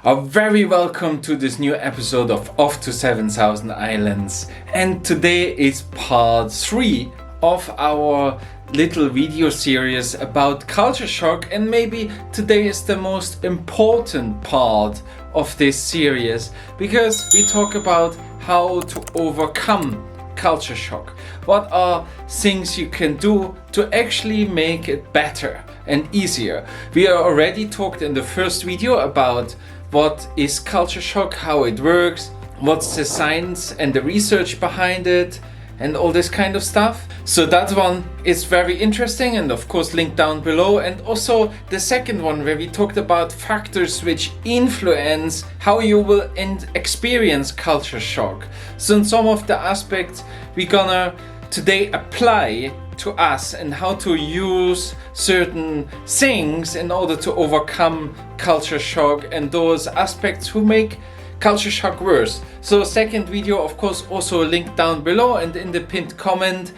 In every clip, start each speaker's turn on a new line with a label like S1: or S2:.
S1: Very welcome to this new episode of Off to 7,000 Islands. And today is part 3 of our little video series about culture shock, and maybe today is the most important part of this series because we talk about how to overcome culture shock. What are things you can do to actually make it better and easier? We already talked in the first video about what is culture shock, how it works, what's the science and the research behind it, and all this kind of stuff. So that one is very interesting, and of course linked down below. And also the second one where we talked about factors which influence how you will experience culture shock. So in some of the aspects we're gonna today apply to us and how to use certain things in order to overcome culture shock and those aspects who make culture shock worse. So second video, of course, also linked down below and in the pinned comment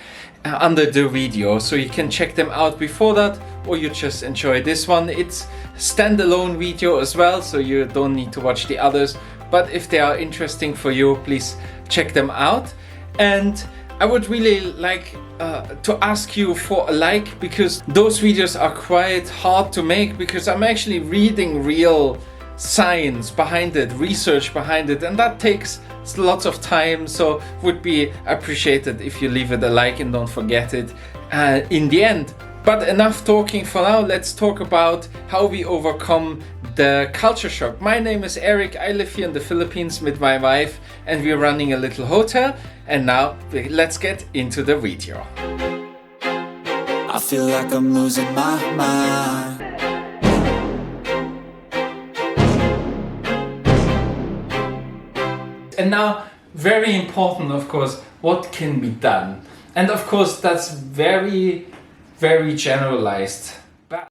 S1: under the video, so you can check them out before that, or you just enjoy this one. It's standalone video as well, so you don't need to watch the others, but if they are interesting for you, please check them out. And I would really like to ask you for a like, because those videos are quite hard to make, because I'm actually reading real science behind it, research behind it, and that takes lots of time, so would be appreciated if you leave it a like and don't forget it in the end. But enough talking for now, let's talk about how we overcome the culture shock. My name is Eric, I live here in the Philippines with my wife, and we're running a little hotel. And now let's get into the video.
S2: I feel like I'm losing my mind.
S1: And now, very important, of course, what can be done? And of course, that's very, very generalized. But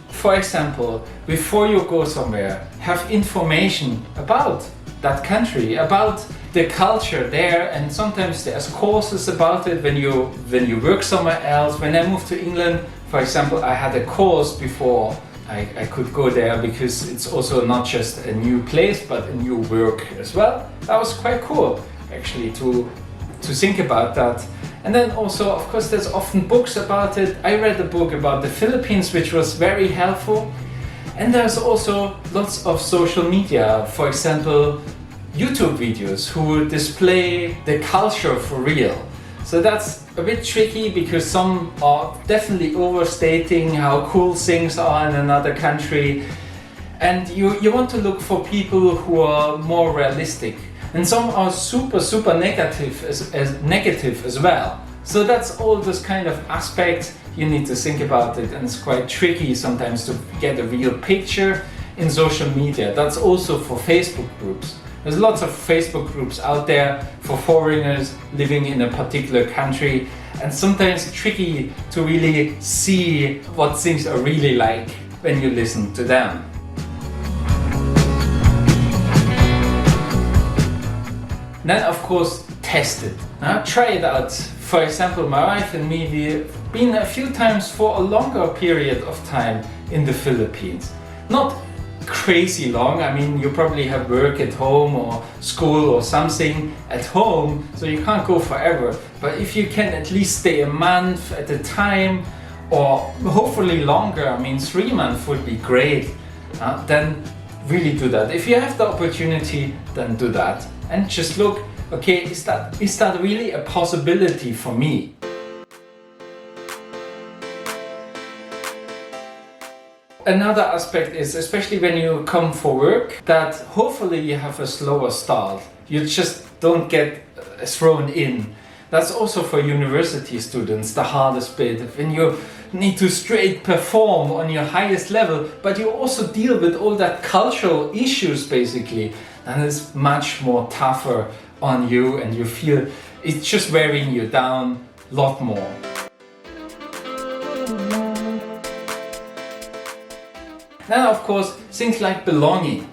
S1: for example, before you go somewhere, have information about that country, about the culture there, and sometimes there's courses about it when you work somewhere else. When I moved to England, for example, I had a course before I could go there, because it's also not just a new place but a new work as well. That was quite cool actually to think about that. And then also, of course, there's often books about it. I read a book about the Philippines which was very helpful. And there's also lots of social media, for example YouTube videos who display the culture for real. So that's a bit tricky, because some are definitely overstating how cool things are in another country, and you want to look for people who are more realistic, and some are super negative as well. So that's all this kind of aspect you need to think about it, and it's quite tricky sometimes to get a real picture in social media. That's also for Facebook groups. There's lots of Facebook groups out there for foreigners living in a particular country, and sometimes it's tricky to really see what things are really like when you listen to them. Then, of course, test it. Try it out. For example, my wife and me, we've been a few times for a longer period of time in the Philippines. Not crazy long. I mean, you probably have work at home or school or something at home, so you can't go forever. But if you can at least stay a month at a time, or hopefully longer, I mean 3 months would be great, then really do that. If you have the opportunity, then do that. And just look, okay, is that really a possibility for me? Another aspect is, especially when you come for work, that hopefully you have a slower start. You just don't get thrown in. That's also for university students the hardest bit, when you need to straight perform on your highest level, but you also deal with all that cultural issues basically, and it's much more tougher on you, and you feel it's just wearing you down a lot more. Then, of course, things like belonging.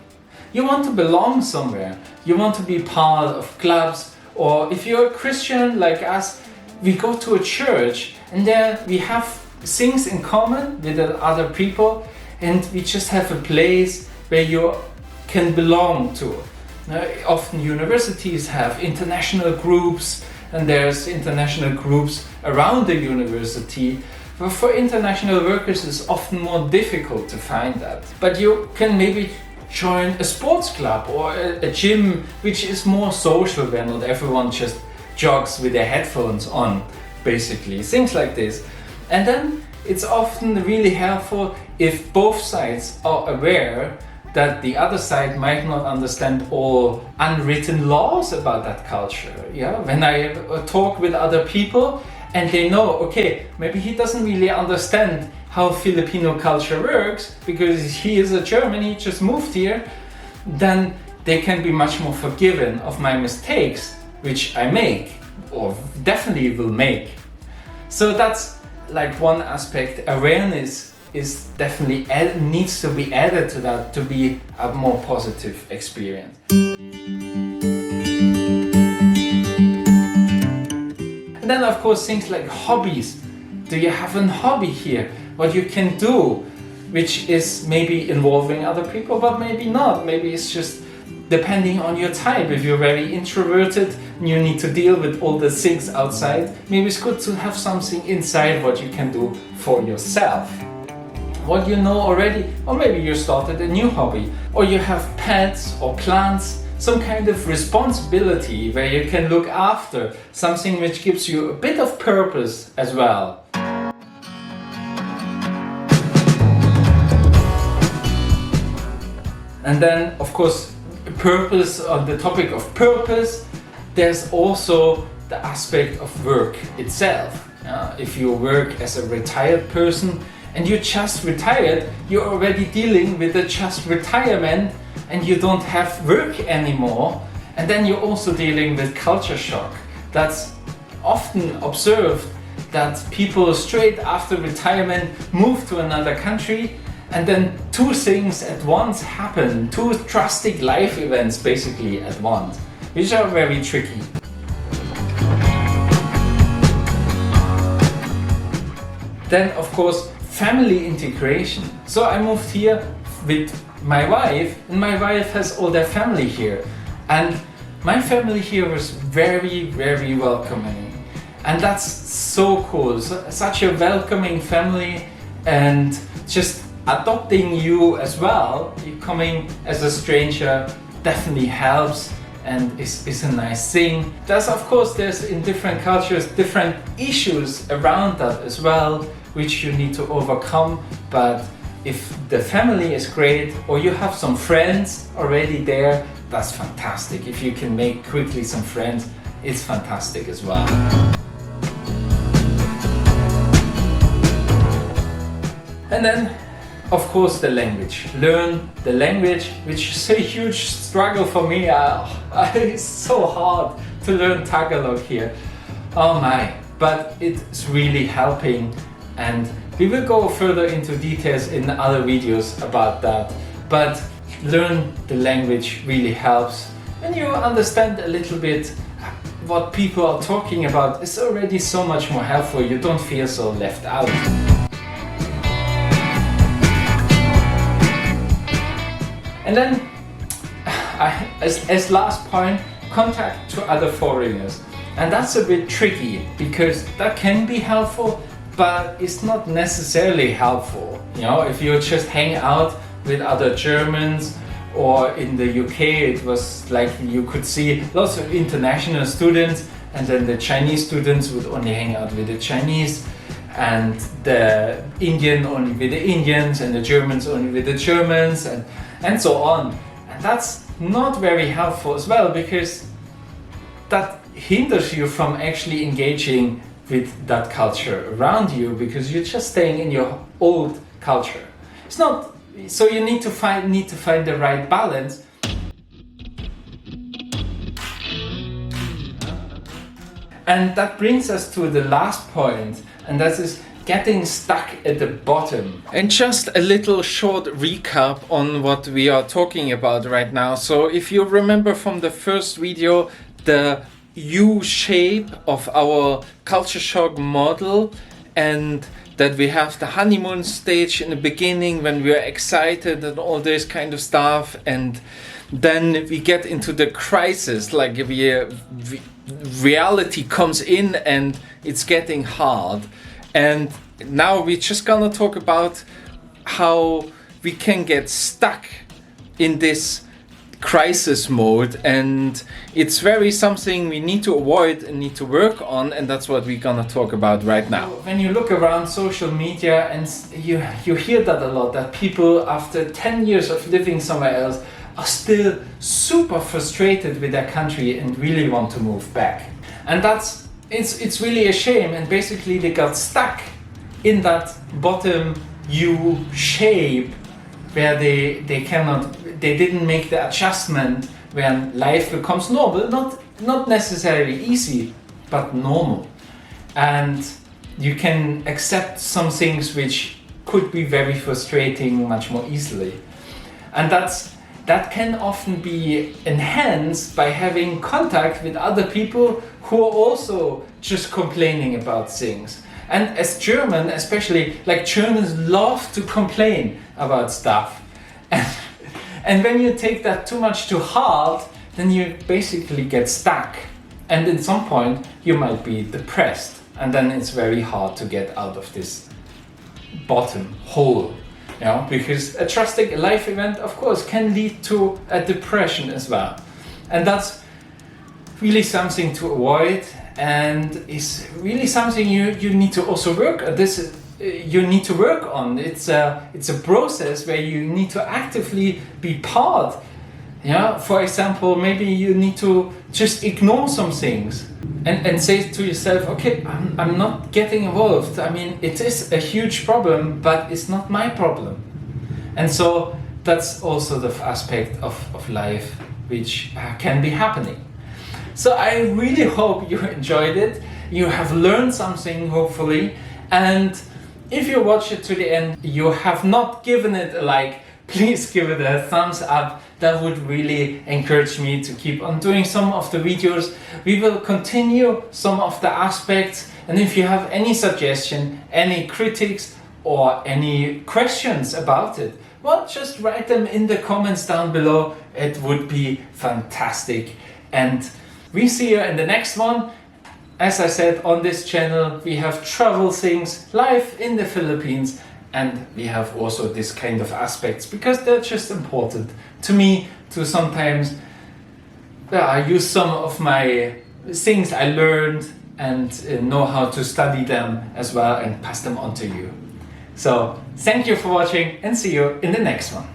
S1: You want to belong somewhere. You want to be part of clubs, or if you're a Christian like us, we go to a church, and there we have things in common with the other people, and we just have a place where you can belong to. Often universities have international groups, and there's international groups around the university. But for international workers, it's often more difficult to find that. But you can maybe join a sports club or a gym, which is more social, where not everyone just jogs with their headphones on, basically. Things like this. And then it's often really helpful if both sides are aware that the other side might not understand all unwritten laws about that culture. Yeah, when I talk with other people and they know, okay, maybe he doesn't really understand how Filipino culture works because he is a German, he just moved here, then they can be much more forgiving of my mistakes, which I make, or definitely will make. So that's like one aspect. Awareness is definitely needs to be added to that to be a more positive experience. And then of course things like hobbies. Do you have a hobby here? What you can do, which is maybe involving other people, but maybe not. Maybe it's just depending on your type. If you're very introverted and you need to deal with all the things outside, maybe it's good to have something inside what you can do for yourself. What you know already, or maybe you started a new hobby, or you have pets or plants, some kind of responsibility where you can look after something which gives you a bit of purpose as well. And then, of course, purpose, on the topic of purpose, there's also the aspect of work itself. If you work as a retired person and you just retired, you're already dealing with the just retirement and you don't have work anymore. And then you're also dealing with culture shock. That's often observed that people straight after retirement move to another country, and then two things at once happen, two drastic life events basically at once, which are very tricky. Then of course, family integration. So I moved here with my wife, and my wife has all their family here. And my family here was very, very welcoming. And that's so cool, such a welcoming family, and just adopting you as well, you coming as a stranger definitely helps and is a nice thing. There's in different cultures different issues around that as well, which you need to overcome. But if the family is great, or you have some friends already there, that's fantastic. If you can make quickly some friends, it's fantastic as well. And then of course the language. Learn the language, which is a huge struggle for me. It's so hard to learn Tagalog here. Oh my, but it's really helping, and we will go further into details in other videos about that. But learn the language really helps. When you understand a little bit what people are talking about, it's already so much more helpful. You don't feel so left out. And then, as last point, contact to other foreigners. And that's a bit tricky, because that can be helpful, but it's not necessarily helpful. You know, if you just hang out with other Germans, or in the UK it was like you could see lots of international students, and then the Chinese students would only hang out with the Chinese, and the Indian only with the Indians, and the Germans only with the Germans, and so on. And that's not very helpful as well, because that hinders you from actually engaging with that culture around you, because you're just staying in your old culture. It's not, so you need to find the right balance. And that brings us to the last point, and that is getting stuck at the bottom. And just a little short recap on what we are talking about right now. So if you remember from the first video, the U shape of our culture shock model, and that we have the honeymoon stage in the beginning when we are excited and all this kind of stuff, and then we get into the crisis, like reality comes in and it's getting hard. And now we're just gonna talk about how we can get stuck in this crisis mode, and it's very something we need to avoid and need to work on, and that's what we're gonna talk about right now. When you look around social media, and you hear that a lot, that people after 10 years of living somewhere else are still super frustrated with their country and really want to move back. And it's really a shame, and basically they got stuck in that bottom U shape where they didn't make the adjustment when life becomes normal, not necessarily easy, but normal. And you can accept some things which could be very frustrating much more easily. And that can often be enhanced by having contact with other people who are also just complaining about things. And as German, especially, like Germans love to complain about stuff. And when you take that too much to heart, then you basically get stuck. And at some point, you might be depressed. And then it's very hard to get out of this bottom hole. You know, because a drastic life event, of course, can lead to a depression as well. And that's really something to avoid, and is really something you need to also work on. You need to work on. It's a process where you need to actively be part. Yeah, for example, maybe you need to just ignore some things and say to yourself, okay, I'm not getting involved. I mean, it is a huge problem, but it's not my problem. And so that's also the aspect of life which can be happening. So I really hope you enjoyed it. You have learned something, hopefully. And if you watch it to the end, you have not given it a like, please give it a thumbs up. That would really encourage me to keep on doing some of the videos. We will continue some of the aspects. And if you have any suggestion, any critics, or any questions about it, well, just write them in the comments down below. It would be fantastic. And we see you in the next one. As I said, on this channel, we have travel things, life in the Philippines, and we have also this kind of aspects because they're just important to me to sometimes use some of my things I learned and know how to study them as well and pass them on to you. So thank you for watching and see you in the next one.